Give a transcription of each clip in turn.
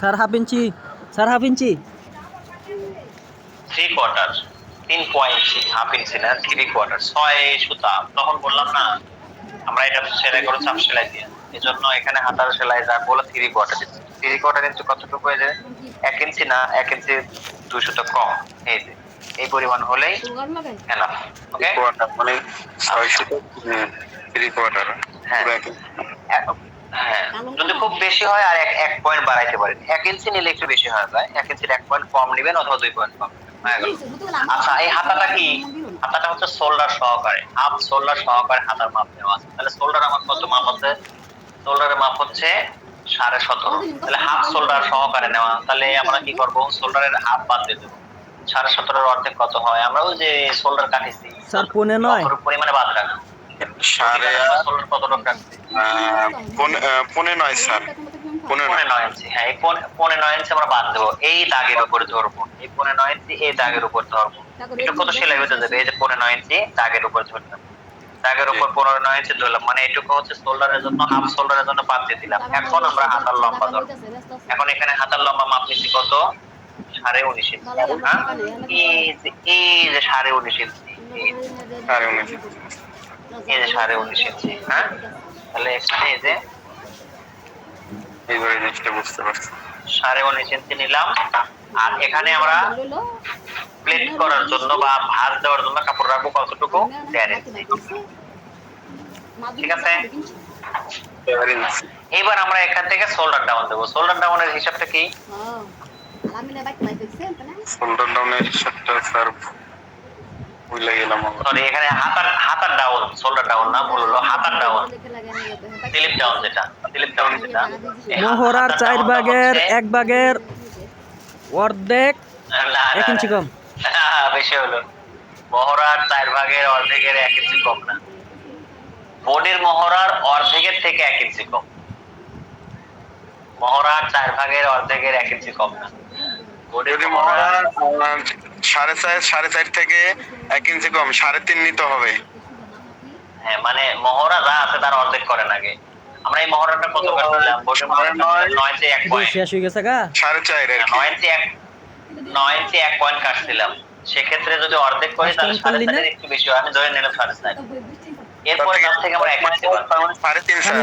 Sir half inch, sir half inch. 3/4 3.5 half inch না 3/4 6 সুতা। তখন বললাম না আমরা এটা সেলাই করে চাপ সেলাই দিয়ে, এজন্য এখানে হাতার সেলাই যা বলে 3/4 দিচ্ছি। 3/4 ইঞ্চি কতটুকু হয়ে যায়? 1 ইঞ্চি না, 1 ইঞ্চি 2 সুতা কম। এই যে এই পরিমাণ হলেই এনাফ। ওকে, মানে 6 সুতো 3/4। হ্যাঁ হ্যাঁ, যদি খুব বেশি হয় আর এক পয়েন্ট বাড়াইতে পারেন। 1 ইঞ্চি নিলে একটু বেশি হয়ে যায়, 1 ইঞ্চির 1 পয়েন্ট কম নেবেন অথবা 2 পয়েন্ট কম নেবেন, হয়ে গেল। আচ্ছা, এই হাতাটা কি? হাতাটা হচ্ছে শোল্ডার সহকারে, হাফ শোল্ডার সহকারে হাতার মাপ নেওয়া আছে। তাহলে শোল্ডার আমার কত মাপ আছে? শোল্ডারের মাপ হচ্ছে 17.5। তাহলে হাফ শোল্ডার সহকারে নেওয়া। তাহলে আমরা কি করব? শোল্ডারের হাফ বাদ দিয়ে দেব। 17.5 অর্ধেক কত হয়? আমরা ওই যে শোল্ডার কাটিছি স্যার 9.5 পরিমাণে বাদ রাখবো। সাড়ে শোল্ডার কতটুকু রাখছি? 9.5 স্যার, 9.5 ইঞ্চি। হ্যাঁ, এই 9.5 ইঞ্চি আমরা বাদ দেবো। এই দাগের উপরে ধরবো, এই 9.5 ইঞ্চি এই দাগের উপর ধরবো। এটা কত সেলাই হতে যাবে? এই যে 9.5 ইঞ্চি দাগের উপর ধরলাম, দাগের উপর 9.5 ইঞ্চি ধরলাম, মানে এটুকু হচ্ছে শোল্ডারের জন্য, হাফ শোল্ডারের জন্য বাদ দিয়ে দিলাম। এখন আমরা হাতার লম্বা ধরবো। এখন এখানে হাতার লম্বা মাপ নিচ্ছি কত? 19.5 ইঞ্চি। হ্যাঁ, এই যে 19.5 ইঞ্চি, এই যে 19.5 ইঞ্চি। হ্যাঁ, তাহলে এখানে এই যে এইবারে জিনিসটা বুঝতে পারছি। 19.5 ইঞ্চি নিলাম। আর এখানে আমরা প্লেট করার জন্য বা ভাঁজ দেওয়ার জন্য কাপড় রাখবো কতটুকু? 1.5 ইঞ্চি। ঠিক আছে, এবার আমরা এখান থেকে শোল্ডার ডাউন দেবো। শোল্ডার ডাউনের হিসাবটা কি? শোল্ডার ডাউনের হিসাবটা স্যার ভুলে গেলাম। সরি, এখানে হাতার ডাউন, শোল্ডার ডাউন না, ভুল হলো। হাতার ডাউন, স্লিপ ডাউন যেটা, স্লিপ ডাউন যেটা মহড়ার 4 ভাগের 1 ভাগের অর্ধেক 1 ইঞ্চি কম। বেশি হলো। মহড়ার 4 ভাগের অর্ধেকের 1 ইঞ্চি কম না, বডির মহড়ার অর্ধেকের থেকে 1 ইঞ্চি কম। মহড়ার 4 ভাগের অর্ধেকের 1 ইঞ্চি কম না, বডির মহড়া 4.5 থেকে 1 ইঞ্চি কম, 3.5 নিতে হবে। হ্যাঁ, মানে মহড়া যা আছে তার অর্ধেক করেন আগে। আমরা এই মহড়াটা কত কাটলাম? বডির মহড়া 9 থেকে 1 পয়েন্ট, শেষ হয়ে গেছে গা 4.5 আর কি। 9 থেকে 1 পয়েন্ট কাটছিলাম। সেক্ষেত্রে যদি অর্ধেক করি তাহলে 4.5 একটু বেশি হয়, আমি ধরে নিলাম 4.5। এরপর তার থেকে আমরা 1 ইঞ্চি বাদ, 3.5 স্যার।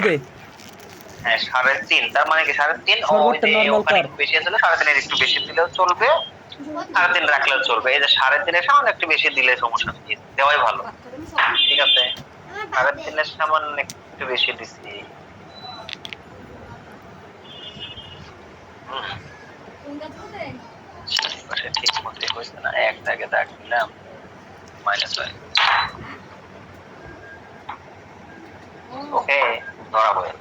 হ্যাঁ 3.5, তার মানে কি 3.5 ও ওখানে একটু বেশি আছে, 3.5 এর একটু বেশি দিলেও চলবে, 3.5 রাখলেও চলবে। এই যে 3.5 এর সামান্য একটু বেশি দিলে সমস্যা নেই, দেওয়াই ভালো। ঠিক আছে, 3.5 এর সামান্য একটু বেশি দিছি। ঠিক মতোই হয়েছে না? এক দাগে দাগ দিলাম, -1। ওকে, ধরা পড়ে।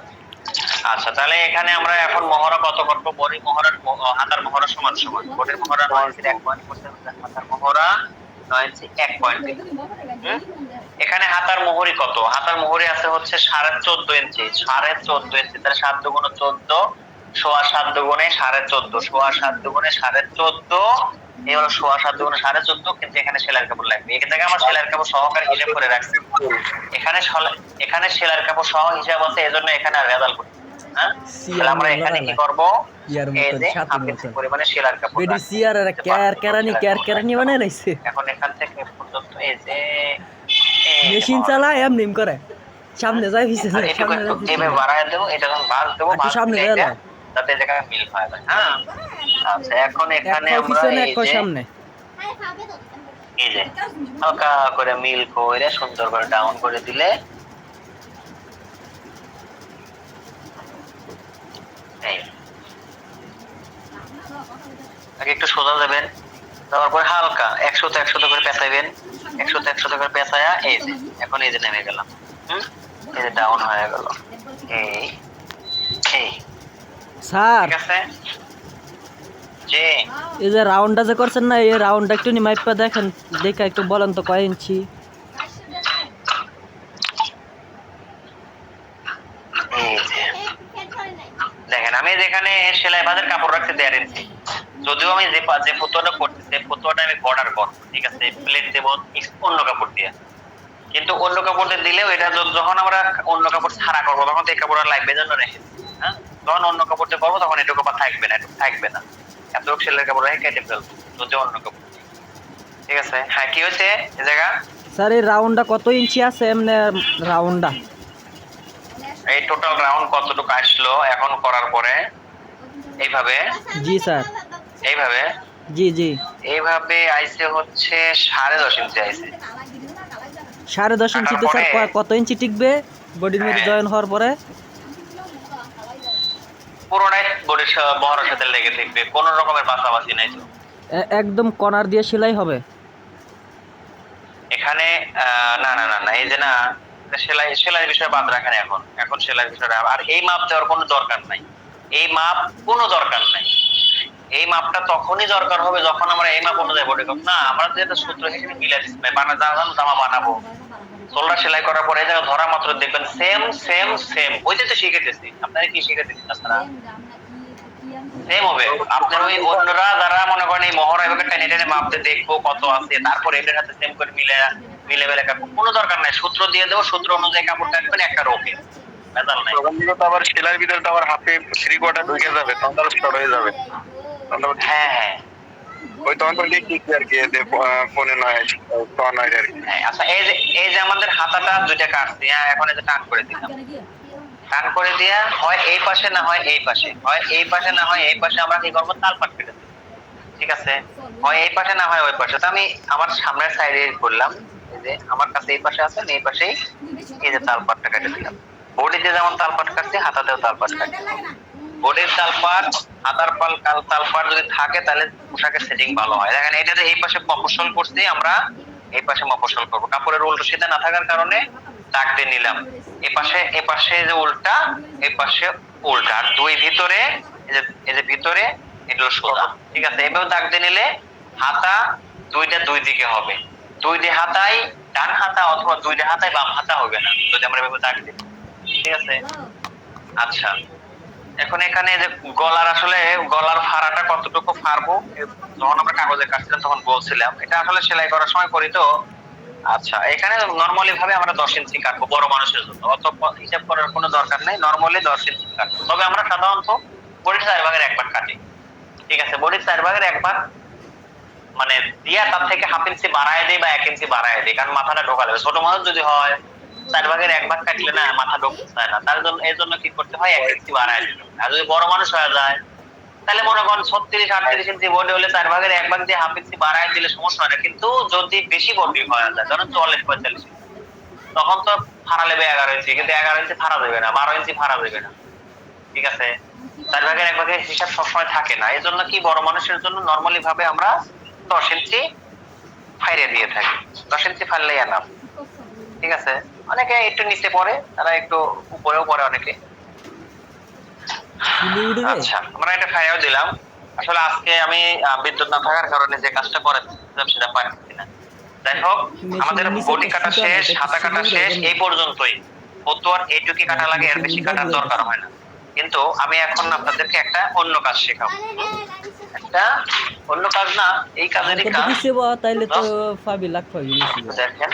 আচ্ছা, তাহলে এখানে আমরা এখন মহড়া কত করব? বডি মহড়ার হাতার মহড়া সমান সমান বডির মহড়া 9 ইঞ্চির 1 পয়েন্ট করতে হবে, হাতার মহড়া 9 ইঞ্চি 1 পয়েন্ট দিই। এখানে হাতার মোহরি কত? হাতার মোহরি আছে হচ্ছে 14.5 ইঞ্চি, 14.5 ইঞ্চি। তাহলে 7 দুগুণ 14, সোয়া 7 দুগুণে 14.5, সোয়া 7 দুগুণে 14.5, এই হলো সোয়া 7 দুগুণে 14.5। কিন্তু এখানে সেলাইয়ের কাপড় লাগবে, এখান থেকে আমার সেলাইয়ের কাপড় সহকারে হিসাব করে রাখছি। এখানে সেলাইয়ের কাপড় সহ হিসাব আছে, এজন্য এখানে আর ভেজাল করি। হ্যাঁ, তাহলে আমরা এখানে কি করব? এই যে হাফ ইঞ্চি পরিমাণে সেলাইয়ের কাপড় বেডি সিআর আর কেরানি বানাই লাইছে। এখন এখান থেকে পর্যন্ত এই যে মেশিন চালায় এমনি করে সামনে যায় পিছনে, সামনে যায় পিছনে বাড়ায় দেব। এটা যখন ভাঁজ দেব, ভাঁজ সামনে যায় না, যাতে জায়গায় মিল হয় যায়। হ্যাঁ, আচ্ছা, এখন এখানে আমরা পিছনে এই এক যে সামনে এই যে হালকা করে মিল করে সুন্দর করে ডাউন করে দিলে এই আগে একটু সোজা যাবেন, যাওয়ার পর হালকা 100 করে পেঁচাইবেন, 100 করে পেঁচায়া এই যে এখন এই যে নেমে গেলাম। এই যে ডাউন হয়ে গেল। এই এই স্যার, ঠিক আছে, যে এই যে রাউন্ডটা যে করছেন না, এই রাউন্ডটা একটু মাইপা দেখেন, দেখা একটু বলেন তো কয় ইঞ্চি? দেখেন, আমি যেখানে সেলাই ভাঁজের কাপড় রাখছি 1.5 ইঞ্চি, যদিও আমি যে ফতুয়াটা করতেছি সেই ফতুয়াটা আমি বর্ডার করব, ঠিক আছে, প্লেট দেব অন্য কাপড় দিয়ে। কিন্তু অন্য কাপড় দিয়ে দিলেও এটা যখন আমরা অন্য কাপড় ছাড়া করবো তখন তো এই কাপড় আর লাগবে, জন্য রেখে দিচ্ছি। হ্যাঁ, যখন অন্য কাপড় দিয়ে করবো তখন এটুকু কাপড় থাকবে না, এটুকু থাকবে না, এতটুকু সেলের কাপড় রেখে কেটে ফেলবো যদি অন্য কাপড় দিই। ঠিক আছে, হ্যাঁ কি হয়েছে এই জায়গা? স্যার এই রাউন্ডটা কত ইঞ্চি আছে এমনি রাউন্ডটা? এই টোটাল রাউন্ড কতটুকু আসলো এখন করার পরে? এইভাবে, জি স্যার। এইভাবে, জি জি। এইভাবে আইসে হচ্ছে 10.5 ইঞ্চি আইসে। 10.5 ইঞ্চিতে স্যার কত ইঞ্চি টিকবে বডির মধ্যে জয়েন হওয়ার পরে? পুরোটাই বডির বহরের সাথে লেগে থাকবে, কোন রকমের পাশাপাশি নাই তো। একদম কর্নার দিয়ে সেলাই হবে এখানে না না না না, এই যে না, সেলাই বিষয় বাদ রাখেন এখন, এখন সেলাই বিষয়টা আর এই মাপ দেওয়ার কোনো দরকার নাই, এই মাপ কোনো দরকার নাই। এই মাপটা তখনই দরকার হবে যখন আমরা এই মাপ অনুযায়ী বডি করব। না, আমরা যেটা সূত্র হিসেবে মিলে দিচ্ছি, জামা বানাবো, সোলডার সেলাই করার পরে এই জায়গা ধরা মাত্র দেখবেন সেম সেম সেম, ওইটাই তো শিখেতেছি। আপনারা কি শিখেতেছি? তাছাড়া সেম হবে। আপনার ওই অন্যরা যারা মনে করেন এই মহড়া এভাবে টেনে টেনে মাপতে দেখবো কত আছে, তারপর এটার সাথে সেম করে মিলে মিলে মিলে কাটবো, কোনো দরকার নাই। সূত্র দিয়ে দেবো, সূত্র অনুযায়ী কাপড় কাটবেন, একটা রোকে ভেজাল নাই। তখন তো আবার সেলাইয়ের ভিতরে তো আবার হাফে 3/4 ঢুকে যাবে, তখন তো শর্ট হয়ে যাবে। হ্যাঁ হ্যাঁ ওই তখন তো ঠিক আর কি, 15 আর কি। হ্যাঁ। আচ্ছা এই যে আমাদের হাতাটা দুইটা কাটছি, হ্যাঁ এখন এই যে টান করে দিলাম, টান করে দিয়া হয় এই পাশে না হয় এই পাশে, হয় এই পাশে না হয় এই পাশে, আমরা কি করবো তালপাট কেটে দেবো। ঠিক আছে, হয় এই পাশে না হয় ওই পাশে। তো আমি আমার সামনের সাইডে করলাম, এই যে আমার কাছে এই পাশে আছে, আমি এই পাশেই এই যে তালপাটটা কেটে দিলাম। বডিতে যেমন তালপাট কাটছি, হাতাতেও তালপাট কাটছি। বডির তালপাট, হাতার তালপাট যদি থাকে তাহলে পোশাকের সেটিং ভালো হয়। দেখেন এটাতে এই পাশে মফস্বল করছি আমরা, এই পাশে মফস্বল করবো, কাপড়ের উল্টো সিধা না থাকার কারণে দাগ দিয়ে নিলাম। এ পাশে যে উল্টা, এই পাশে উল্টা, আর দুই ভিতরে এই যে ভিতরে এটা হলো সোজা। ঠিক আছে, এভাবে দাগ দিয়ে নিলে হাতা দুইটা দুই দিকে হবে, দুইটা হাতায় ডান হাতা অথবা দুইটা হাতায় বাম হাতা হবে না যদি আমরা এভাবে দাগ দিই। ঠিক আছে, আচ্ছা এখন এখানে যে গলার, আসলে গলার ফাড়াটা কতটুকু ফাড়বো যখন আমরা কাগজে কাটছিলাম তখন বলছিলাম, এটা আসলে সেলাই করার সময় করি তো। আচ্ছা এখানে নরমালি ভাবে আমরা 10 ইঞ্চি কাটবো বড় মানুষের জন্য, অত হিসাব করার কোনো দরকার নেই, নরমালি 10 ইঞ্চি কাটবো। তবে আমরা সাধারণত বডির 4 ভাগের 1 ভাগ কাটি। ঠিক আছে, বডির 4 ভাগের 1 ভাগ মানে দিয়া তার থেকে হাফ ইঞ্চি বাড়ায় দেই বা 1 ইঞ্চি বাড়ায় দেই, কারণ মাথাটা ঢোকা যাবে। ছোট মানুষ যদি হয় 4 ভাগের 1 ভাগ কাটলে না মাথা ঢোকতে চায় না, তার জন্য এই জন্য কি করতে হয় 1 ইঞ্চি বাড়ায় দিতে হয়। আর যদি বড় মানুষ হয়ে যায় তাহলে মনে করেন 36-38 ইঞ্চি বডি হলে 4 ভাগের 1 ভাগ দিয়ে হাফ ইঞ্চি বাড়ায় দিলে সমস্যা হয় না। কিন্তু যদি বেশি বডি হয়ে যায়, ধরেন 44-45, তখন তো ফাড়া লেবে 11 ইঞ্চি, কিন্তু 11 ইঞ্চি ফাড়া দেবে না, 12 ইঞ্চি ফাড়া দেবে না। ঠিক আছে, 4 ভাগের 1 ভাগের হিসাব সবসময় থাকে না, এই জন্য কি বড় মানুষের জন্য নরমালি ভাবে আমরা 10 ইঞ্চি ফাইরে দিয়ে থাকি, 10 ইঞ্চি ফাড়লেই এনাফ। ঠিক আছে, অনেকে একটু নিচে পড়ে, তারা একটু উপরেও পড়ে অনেকে। আচ্ছা আমরা এটা ফাইরেও দিলাম। আসলে আজকে আমি বিদ্যুৎ না থাকার কারণে যে কাজটা করেছিলাম সেটা পারছি না। যাই হোক, আমাদের বডি কাটা শেষ, হাতা কাটা শেষ, এই পর্যন্তই। ফতুয়ার এইটুকি কাটা লাগে, এর বেশি কাটার দরকার হয় না। কিন্তু আমি এখন আপনাদেরকে একটা অন্য কাজ শেখাবো। একটা অন্য কাজ না, এই কাজেরই কাজ। তাইলে তো পাবি লাখ পাবি। দেখেন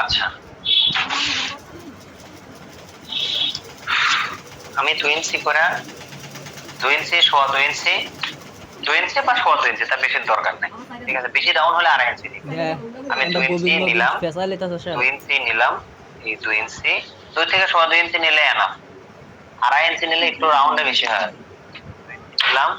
আচ্ছা আমি 2 ইঞ্চি করে 2 ইঞ্চি, 2.25 ইঞ্চি, 2 ইঞ্চি বা 2.25 ইঞ্চি, তার বেশি দরকার নাই। ঠিক আছে, বেশি ডাউন হলে 2.5 ইঞ্চি দিবেন। আমি 2 ইঞ্চি নিলাম, 2 ইঞ্চি নিলাম, এই 2 ইঞ্চি, 2 থেকে 2.25 ইঞ্চি নিলে এনাফ। 2.5 ইঞ্চি নিলে একটু রাউন্ডে বেশি হয়। নিলাম,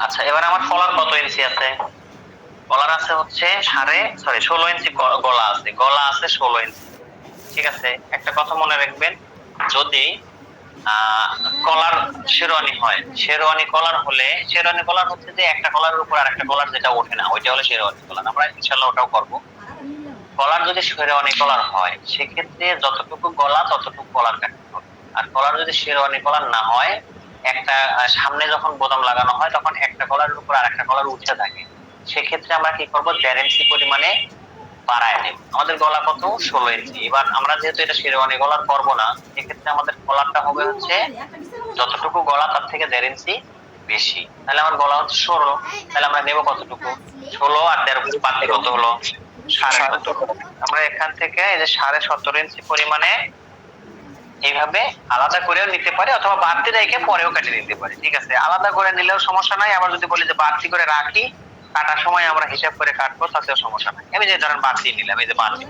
আচ্ছা এবার আমার কলার কত ইঞ্চি আছে? কলার আছে হচ্ছে 16 ইঞ্চি গলা আছে, গলা আছে 16 ইঞ্চি। ঠিক আছে, একটা কথা মনে রাখবেন, যদি কলার শেরওয়ানি হয়, শেরওয়ানি কলার হলে, শেরওয়ানি কলার হচ্ছে যে একটা কলারের উপর আরেকটা কলার যেটা ওঠে না, ওইটা হলো শেরওয়ানি কলার। আমরা ইনশাআল্লাহ ওটাও করব। কলার যদি শেরওয়ানি কলার হয় সেক্ষেত্রে যতটুকু গলা ততটুকু কলার কাটতে হবে। আর কলার যদি শেরওয়ানি কলার না হয়, একটা সামনে যখন বোতাম লাগানো হয় তখন একটা কলারের উপর আরেকটা কলার উঠে থাকে, সেক্ষেত্রে আমরা কি করব 1.5 ইঞ্চি পরিমাণে বাড়ায় নেব। আমাদের গলা কত 16 ইঞ্চি। এবার আমরা যেহেতু এটা শেরওয়ানি গলার করবো না, সেক্ষেত্রে আমাদের কলারটা হবে হচ্ছে যতটুকু গলা তার থেকে 1.5 ইঞ্চি বেশি। তাহলে আমার গলা হচ্ছে 16, তাহলে আমরা নেব কতটুকু 16 আর 1.5 বাদ কত হলো 17.5। আমরা এখান থেকে এই যে 17.5 ইঞ্চি পরিমাণে এইভাবে আলাদা করেও নিতে পারি অথবা বাড়তি রেখে পরেও কেটে নিতে পারি। ঠিক আছে, আলাদা করে নিলেও সমস্যা নাই, আবার যদি বলি যে বাড়তি করে রাখি কাটার সময় আমরা হিসাব করে কাটবো তাতেও সমস্যা নাই। আমি যে ধরেন বাড়তি নিলাম, এই যে বাড়তি,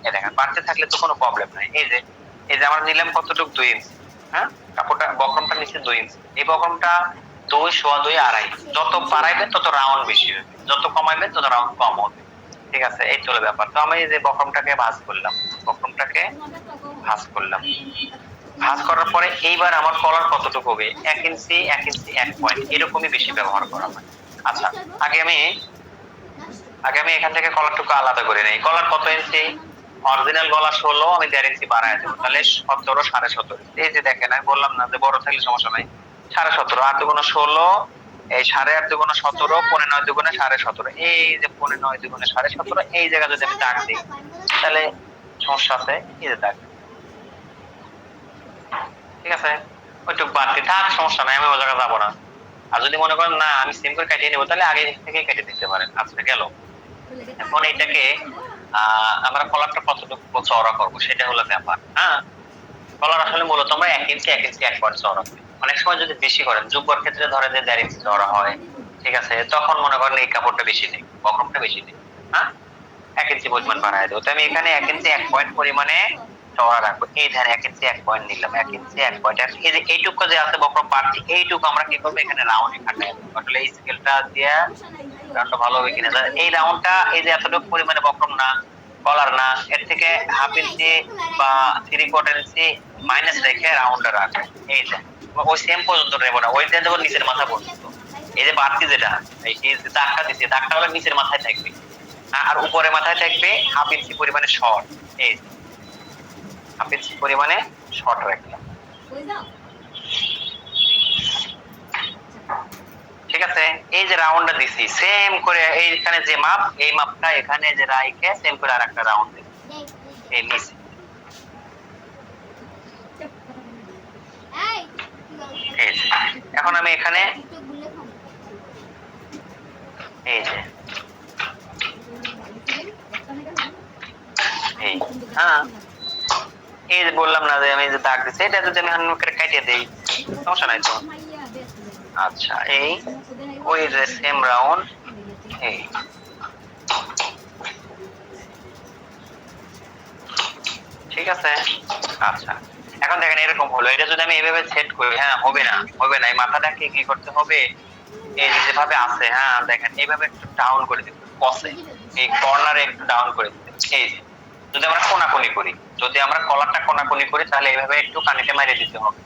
এই দেখেন বাড়তি থাকলে তো কোনো প্রবলেম নাই। এই যে আমরা নিলাম কতটুকু 2 ইঞ্চি, হ্যাঁ কাপড়টা বক্রমটা নিচে 2 ইঞ্চি, এই বক্রমটা 2 সোয়া 2 আড়াই, যত বাড়াইবেন তত রাউন্ড বেশি হবে, যত কমাইবেন তত রাউন্ড কম হবে। ঠিক আছে, এই চলে ব্যাপার। তো আমি এই যে বক্রমটাকে ভাঁজ করলাম, বক্রমটাকে ভাঁজ করলাম, ভাঁজ করার পরে এইবার আমার কলার কতটুকু হবে 1 ইঞ্চি 1 ইঞ্চি 1 পয়েন্ট এরকমই বেশি ব্যবহার করা হয়। আচ্ছা, আগে আমি এখান থেকে কলারটুকু আলাদা করে নেই। কলার কত ইঞ্চি? অরিজিনাল গলা 16, আমি 1.5 ইঞ্চি বাড়ায় দেবো, তাহলে 17 17.5। এই যে দেখেন আমি বললাম না যে বড় থাকলে সমস্যা নাই, 17.5 8 দুগুণ 16, এই 8.5 দুগুণ 17, 9 দুগুণে 17.5, এই যে 9 দুগুণে 17.5, এই জায়গা যদি আমি দাগ দিই তাহলে সমস্যা আছে। এই যে দাগ, ঠিক আছে, ওইটুকু বাড়তি থাক, সমস্যা নাই, আমি ওই জায়গা যাবো না। আর যদি মনে করেন না আমি সেম করে কাটিয়ে নেবো, তাহলে আগে থেকে কেটে দিতে পারেন। আচ্ছা গেল। এখন এটাকে আমরা কলারটা কতটুকু চওড়া করবো সেটা হলো ব্যাপার। হ্যাঁ, কলার আসলে মূলত আমরা 1 ইঞ্চি 1 ইঞ্চি 1 পয়েন্ট চওড়া করি। অনেক সময় যদি বেশি করেন, জুব্বার ক্ষেত্রে ধরে যে 1.5 ইঞ্চি চওড়া হয়, ঠিক আছে, তখন মনে করেন এই কাপড়টা বেশি নেই, বক্রমটা বেশি নেই, হ্যাঁ 1 ইঞ্চি পরিমাণ বাড়ায় দেবো। তো আমি এখানে 1 ইঞ্চি 1 পয়েন্ট পরিমাণে চওড়া রাখবো। এই ধরেন 1 ইঞ্চি 1 পয়েন্ট নিলাম, 1 ইঞ্চি 1 পয়েন্ট। এই যে এইটুকু যে আছে বক্রম বাড়তি, এইটুকু আমরা কি করবো এখানে রাউন্ডে কাটাই দেবো। আসলে এই স্কেলটা দিয়ে রাউন্ডটা ভালো হবে কিনা, এই রাউন্ডটা এই যে এতটুকু পরিমাণে বক্রম না, কলার না, এর থেকে 1/2 ইঞ্চি বা 3/4 ইঞ্চি মাইনাস রেখে রাউন্ডটা রাখবো। এই যে ওই সেম পর্যন্ত নেবো না, ওইটা দেবো নিচের মাথা পর্যন্ত। এই যে বাড়তি যেটা এই যে দাগটা দিচ্ছি, দাগটা হলো নিচের মাথায় থাকবে, আর উপরে মাথায় থাকবে 1/2 ইঞ্চি পরিমাণে শর্ট। এই 1/2 ইঞ্চি পরিমাণে শর্ট রাখলাম। ঠিক আছে, এই যে রাউন্ডটা দিছি সেম করে এইখানে যে মাপ, এই মাপটা এখানে যে রাইখে সেম করে আরেকটা রাউন্ড দিই এই নিচে। এখন আমি এখানে এই যে এই হ্যাঁ এই যে বললাম না যে আমি যে দাগ দিচ্ছি, এটা যদি আমি হান্ড্রেড করে কাটিয়ে দেই সমস্যা নাই তো। আচ্ছা, এই ওই যে সেম রাউন্ড এই ঠিক আছে। আচ্ছা, এখন দেখেন এরকম হলো। এটা যদি আমি এইভাবে সেট করি, হ্যাঁ হবে না, এই মাথাটাকে কি করতে হবে, এই যেভাবে আছে, হ্যাঁ দেখেন এইভাবে একটু ডাউন করে দিতে, কসে এই কর্নারে একটু ডাউন করে দিতে। এই যে যদি আমরা কোনাকুনি করি, যদি আমরা কলারটা কোনাকুনি করি, তাহলে এইভাবে একটু কানিতে মারিয়ে দিতে হবে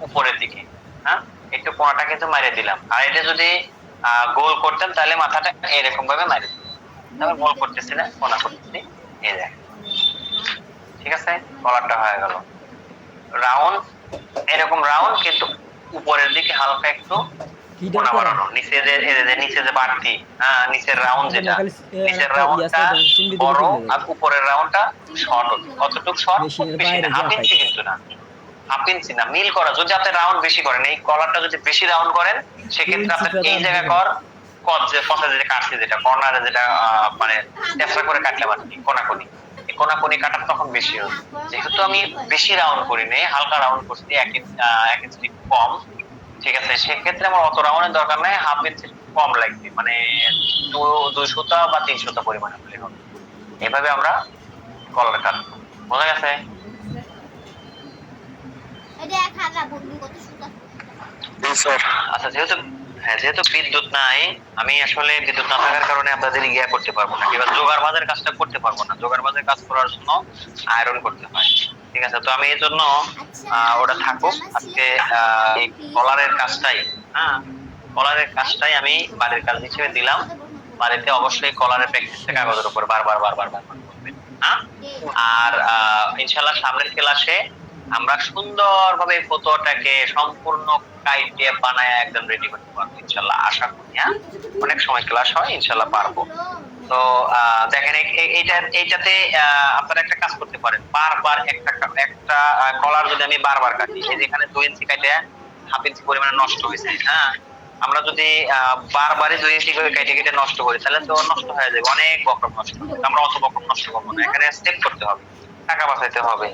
উপরের দিকে, হ্যাঁ একটু কোনাটা কিন্তু মারিয়ে দিলাম। আর এটা যদি গোল করতেন তাহলে মাথাটা এরকম ভাবে মারিয়ে দিতাম। আমি গোল করতেছি না, কোনা করতেছি, এই দেখেন ঠিক আছে, কলারটা হয়ে গেল রাউন্ড, এরকম রাউন্ড, কিন্তু উপরের দিকে হালকা একটু কোনা বাড়ানো, নিচে যে নিচে যে বাড়তি, হ্যাঁ নিচের রাউন্ড যেটা, নিচের রাউন্ডটা বড় আর উপরের রাউন্ডটা শর্ট। কতটুকু শর্ট? বেশি না, 1/2 ইঞ্চি কিন্তু না, 1/2 ইঞ্চি না, মিল করা। যদি আপনি রাউন্ড বেশি করেন, এই কলারটা যদি বেশি রাউন্ড করেন, সেক্ষেত্রে আপনি এই জায়গা কট যে ফসা যে কাটছে, যেটা কর্নারে যেটা মানে চেষ্টা করে কাটলাম আর কি, কোনাকুনি, এই কোনাকুনি কাটার তখন বেশি হবে। যেহেতু আমি বেশি রাউন্ড করি নাই, হালকা রাউন্ড করছি 1 ইঞ্চি কম, ঠিক আছে, সেক্ষেত্রে আমার অত রাউন্ডের দরকার নাই, 1/2 ইঞ্চি কম লাগবে, মানে 200 বা 300 পরিমাণে হলে হবে। এভাবে আমরা কলার কাটবো, বোঝা গেছে? আচ্ছা, যেহেতু বিদ্যুৎ নাই, আমি আসলে বিদ্যুৎ না থাকার কারণে আপনাদের ইয়া করতে পারবো না, এবার জোগাড় বাঁধের কাজটা করতে পারবো না। জোগাড় বাঁধের কাজ করার জন্য আয়রন করতে হয়, ঠিক আছে। তো আমি এই জন্য ওটা থাকুক, আজকে এই কলারের কাজটাই, হ্যাঁ কলারের কাজটাই আমি বাড়ির কাজ হিসেবে দিলাম। বাড়িতে অবশ্যই কলারের প্র্যাকটিসটা কাগজের উপর বারবার করবেন, হ্যাঁ। আর ইনশাআল্লাহ সামনের ক্লাসে আমরা সুন্দরভাবে ফটোটাকে সম্পূর্ণ কাইটে বানায় একদম রেডি করতে পারবো ইনশাআল্লাহ, আশা করি। হ্যাঁ, অনেক সময় ক্লাস হয়, ইনশাআল্লাহ পারবো। তো দেখেন এইটাতে আপনারা একটা কাজ করতে পারেন, বারবার একটা কলার যদি আমি বারবার কাটি, এই যে এখানে 2 ইঞ্চি কাটে 1/2 ইঞ্চি পরিমাণে নষ্ট হয়েছে। হ্যাঁ, আমরা যদি বারবারই 2 ইঞ্চি করে কেটে কেটে নষ্ট করি তাহলে তো নষ্ট হয়ে যাবে, অনেক বক্রম নষ্ট হবে। আমরা অত বক্রম নষ্ট করবো না, এখানে স্টেপ করতে হবে, টাকা বাঁচাইতে হবে।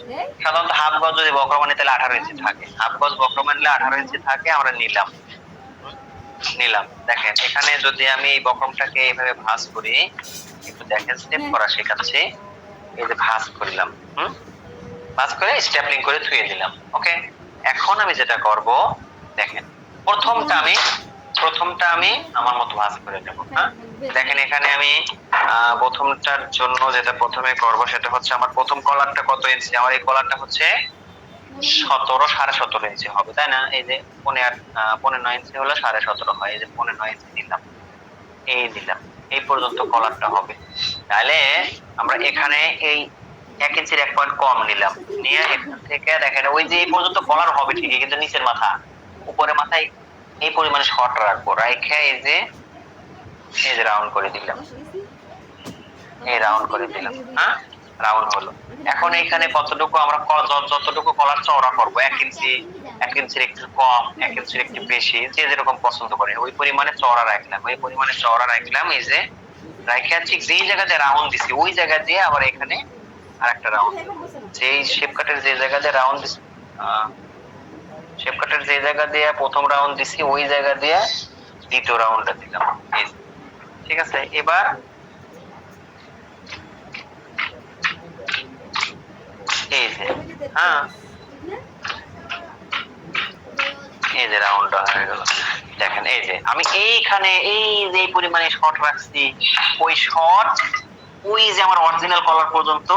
সাধারণত হাফ গজ যদি বক্রম আনি তাহলে 18 ইঞ্চি থাকে, হাফ গজ বক্রম আনলে 18 ইঞ্চি থাকে, আমরা নিলাম। দেখেন এখানে যদি আমি এই বক্রমটাকে এইভাবে ভাঁজ করি, একটু দেখেন স্টেপ করা শেখাচ্ছি, এই যে ভাঁজ করলাম, ভাঁজ করে স্টেপলিং করে ধুয়ে দিলাম। ওকে, এখন আমি যেটা করব, দেখেন প্রথমটা আমি আমার মতো ভাঁজ করে নেব। হ্যাঁ, দেখেন এখানে আমি প্রথমটার জন্য যেটা প্রথমে করব সেটা হচ্ছে, আমার প্রথম কলারটা কত ইঞ্চি, আমার এই কলারটা হচ্ছে 17.5 ইঞ্চি হবে, তাই না? এই যে 15.9 ইঞ্চি হলো 17.5 হয়, এই যে 15.9 ইঞ্চি দিলাম, এই দিলাম, এই পর্যন্ত কলারটা হবে। তাহলে আমরা এখানে এই 1 ইঞ্চির 1 পয়েন্ট কম নিলাম, নিয়ে এখান থেকে দেখেন ওই যে এই পর্যন্ত কলার হবে ঠিকই, কিন্তু নিচের মাথা উপরে মাথায় এই পরিমাণে শর্ট রাখবো, রাইখে এই যে রাউন্ড করে দিলাম, এই রাউন্ড করে দিলাম। হ্যাঁ, রাউন্ড হলো। এখন এখানে কতটুকু আমরা যতটুকু কলার চওড়া করবো, 1 ইঞ্চির একটু কম, 1 ইঞ্চির একটু বেশি, যে যেরকম পছন্দ করে ওই পরিমাণে চওড়া রাখলাম, এই যে রাখে ঠিক যেই জায়গাতে রাউন্ড দিছি ওই জায়গা দিয়ে আবার এখানে আরেকটা রাউন্ড, যেই শেপ কাটের যে জায়গা দিয়ে রাউন্ড দিছি, শেপ কাটের যে জায়গা দিয়ে প্রথম রাউন্ড দিছি ওই জায়গা দিয়ে দ্বিতীয় রাউন্ডটা দিলাম। ঠিক আছে, এবার এই যে এই যে রাউন্ডটা হয়ে গেল। দেখেন এই যে আমি এইখানে এই যে পরিমাণে শর্ট রাখছি, ওই শর্ট ওই যে আমার অরিজিনাল কলার পর্যন্ত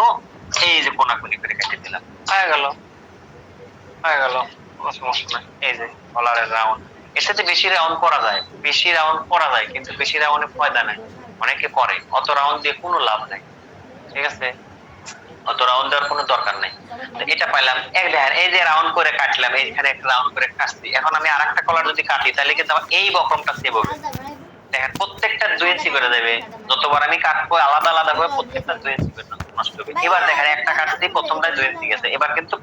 এই যে কোনাকুনি করে কেটে দিলাম, হয়ে গেল কোনো সমস্যা নাই। এই যে কলারের রাউন্ড, এর সাথে বেশি রাউন্ড করা যায়, কিন্তু বেশি রাউন্ডে ফায়দা নাই, অনেকে করে, অত রাউন্ড দিয়ে কোনো লাভ নাই। ঠিক আছে, অত রাউন্ড দেওয়ার কোনো দরকার নাই। তো এটা পাইলাম, দেখেন এই যে রাউন্ড করে কাটলাম, এইখানে একটা রাউন্ড করে কাটছি, এখন আমি আরেকটা কলার যদি কাটি তাহলে কিন্তু আমার এই বক্রমটা সেভ হবে। দেখেন প্রত্যেকটা 2 ইঞ্চি করে দেবে, যতবার আমি কাটবো আলাদা আলাদা করে প্রত্যেকটা 2 ইঞ্চি করে নষ্ট হবে। এবার দেখেন একটা কাটছি, প্রথমটায় 2 ইঞ্চি গেছে, এবার কিন্তু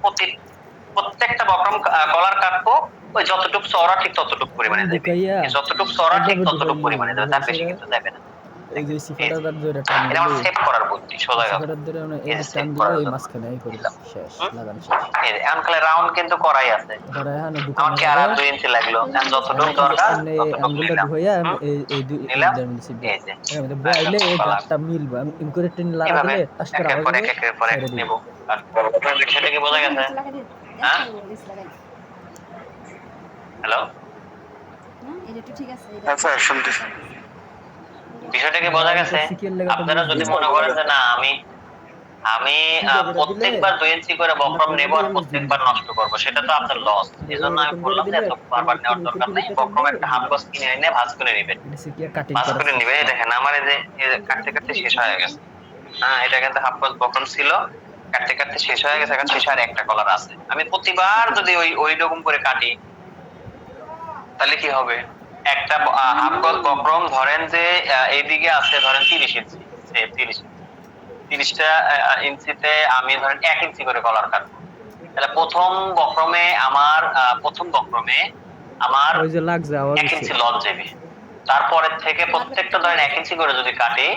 প্রত্যেকটা বক্রম কলার কাটবো ওই যতটুকু চওড়া ঠিক ততটুকু পরিমাণে দেবে, যতটুকু চওড়া ঠিক ততটুকু পরিমাণে দেবে, তার বেশি কিন্তু দেবে না। এই যে সিফাটার ধরে টান এটা আমার সেভ করার বুদ্ধি, সোজা কথা। সিফাটার ধরে এই টান দিলে এই মাঝখানে এই করে শেষ লাগানো শেষ। এই যে আনকালে রাউন্ড কিন্তু করাই আছে, ধরে এখানে দুটো আমার কি আর 2 ইঞ্চি লাগলো, আমি যতটুকু দরকার ততটুকু আঙ্গুলটা ধুইয়া এই দুই নিলাম। মিনিট এই যে এর মধ্যে বইলে এই গাটটা মিলবে, আমি ইনকোরেক্ট লাগা দিলে টাচ করে আবার একের পর এক নেব। সেটা কি বোঝা গেছে? হ্যাঁ, হ্যালো, আচ্ছা শুনতেছি। বিষয়টা কি বোঝা গেছে? আপনারা যদি মনে করেন যে না আমি প্রত্যেকবার 2 ইঞ্চি করে বক্রম নেব আর প্রত্যেকবার নষ্ট করব, সেটা তো আপনার লস। এজন্য আমি বললাম যে এত বারবার নেওয়ার দরকার নেই, বক্রম একটা হাফ গজ কিনে এনে ভাঁজ করে নেবেন, ভাঁজ করে নেবেন। দেখেন আমার এই যে কাটতে কাটতে শেষ হয়ে গেছে। হ্যাঁ, এটা কিন্তু হাফ গজ বক্রম ছিল, কাটতে কাটতে শেষ হয়ে গেছে, এখন শেষে আর একটা কলার আছে। আমি প্রতিবার যদি ওই রকম করে কাটি তাহলে কি হবে, একটা হাফ গজ বক্রম ধরেন যে এইদিকে আছে ধরেন 30 ইঞ্চি, 30টা ইঞ্চিতে আমি ধরেন 1 ইঞ্চি করে কলার কাটবো, তাহলে প্রথম বক্রমে আমার ওই যে লাগ যাওয়া 1 ইঞ্চি লস যাবে। তারপরে থেকে প্রত্যেকটা ধরেন 1 ইঞ্চি করে যদি কাটি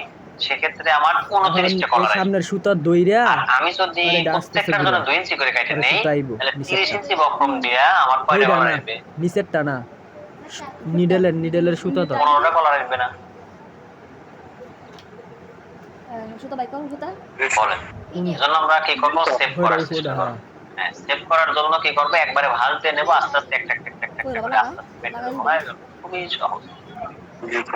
সেক্ষেত্রে আমার 29টা কলার আসবে। সামনের সুতা দইরা আমি যদি প্রত্যেকটার জন্য 2 ইঞ্চি করে কাটি নেই তাহলে 30 ইঞ্চি বক্রম দিয়া আমার কয়টা কলার আসবে? নিচের টানা নিডেলের সুতা তো 15টা কলার আসবে না? সুতা বাই কর সুতা বলেন। এজন্য আমরা কি করব, সেভ করার চেষ্টা করব। হ্যাঁ, সেভ করার জন্য কি করব, একবারে ভাঁজ দিয়ে নেব, আস্তে আস্তে একটা করে আস্তে আস্তে খুবই সহজ।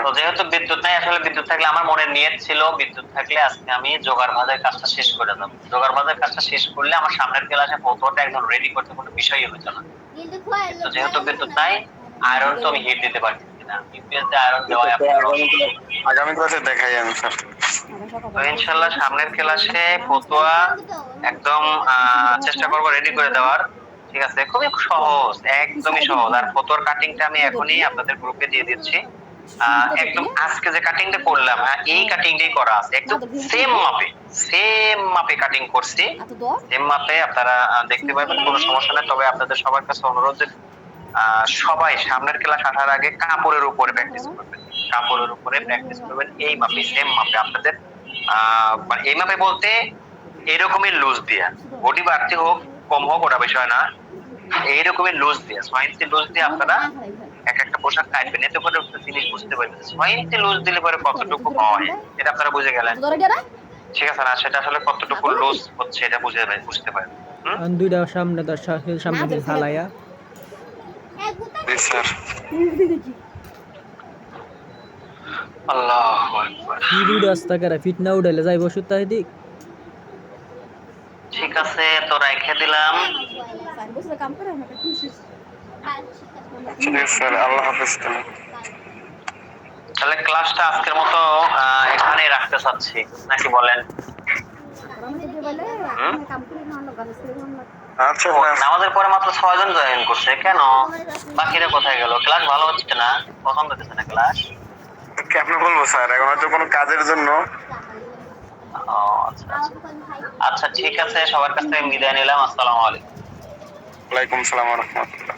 তো যেহেতু বিদ্যুৎ নাই, আসলে বিদ্যুৎ থাকলে আমার মনে নিয়ত ছিল বিদ্যুৎ থাকলে আজকে আমি জোগাড় ভাঁজের কাজটা শেষ করে দেব। জোগাড় ভাঁজের কাজটা শেষ করলে আমার সামনের ক্লাসে ফটোটা একদম রেডি করতে কোনো বিষয়ই হতো না। তো যেহেতু বিদ্যুৎ নাই, আয়রন তো আমি হিট দিতে পারছি না, ইউপিএস দিয়ে আয়রন দেওয়া আগামী ক্লাসে দেখাই আমি স্যার। তো ইনশাআল্লাহ সামনের ক্লাসে ফতোয়া একদম চেষ্টা করব রেডি করে দেওয়ার। ঠিক আছে, খুবই সহজ, একদমই সহজ। আর ফতোয়ার কাটিংটা আমি এখনই আপনাদের গ্রুপে দিয়ে দিচ্ছি। একদম আজকে যে কাটিংটা করলাম, এই কাটিংটাই করা আছে, একদম সেম মাপে কাটিং করছি, সেম মাপে আপনারা দেখতে পাবেন, কোনো সমস্যা নেই। তবে আপনাদের সবার কাছে অনুরোধ যে সবাই সামনের ক্লাস আসার আগে কাপড়ের উপরে প্র্যাকটিস করবেন, কাপড়ের উপরে প্র্যাকটিস করবেন এই মাপে, সেম মাপে আপনাদের। মানে এই মাপে বলতে এরকমই লুজ দিয়া, বডি বাড়তি হোক কম হোক ওটা বিষয় না, এইরকমই লুজ দিয়া 6 ইঞ্চি লুজ দিয়ে আপনারা এক একটা পোশাক কাটবেন, এতে করে একটা জিনিস বুঝতে পারবেন 6 ইঞ্চি লুজ দিলে পরে কতটুকু হয়, এটা আপনারা বুঝে গেলেন। ঠিক আছে না, সেটা আসলে কতটুকু লুজ হচ্ছে এটা বুঝতে পারবেন। দুইটা সামনে সামনে ফালাইয়া জি স্যার। আল্লাহু আকবার। কি দুইটা রাস্তা করে ফিট না উঠাইলে যাইব সুতা দিক। ঠিক আছে, তো রেখে দিলাম। জি স্যার, আল্লাহ হাফেজ। তাহলে ক্লাসটা আজকের মতো এখানেই রাখতে চাচ্ছি, নাকি বলেন? আচ্ছা, আমাদের পরে মাত্র 6 জন জয়েন করছে, কেন বাকিরা কোথায় গেল? ক্লাস ভালো হচ্ছে না, পছন্দ হচ্ছে না ক্লাস? কেমনে বলবো স্যার, এখন হয়তো কোনো কাজের জন্য। ও আচ্ছা আচ্ছা, ঠিক আছে, সবার কাছ থেকে বিদায় নিলাম। আসসালামু আলাইকুম। ওয়ালাইকুম আসসালাম ওয়া রাহমাতুল্লাহ।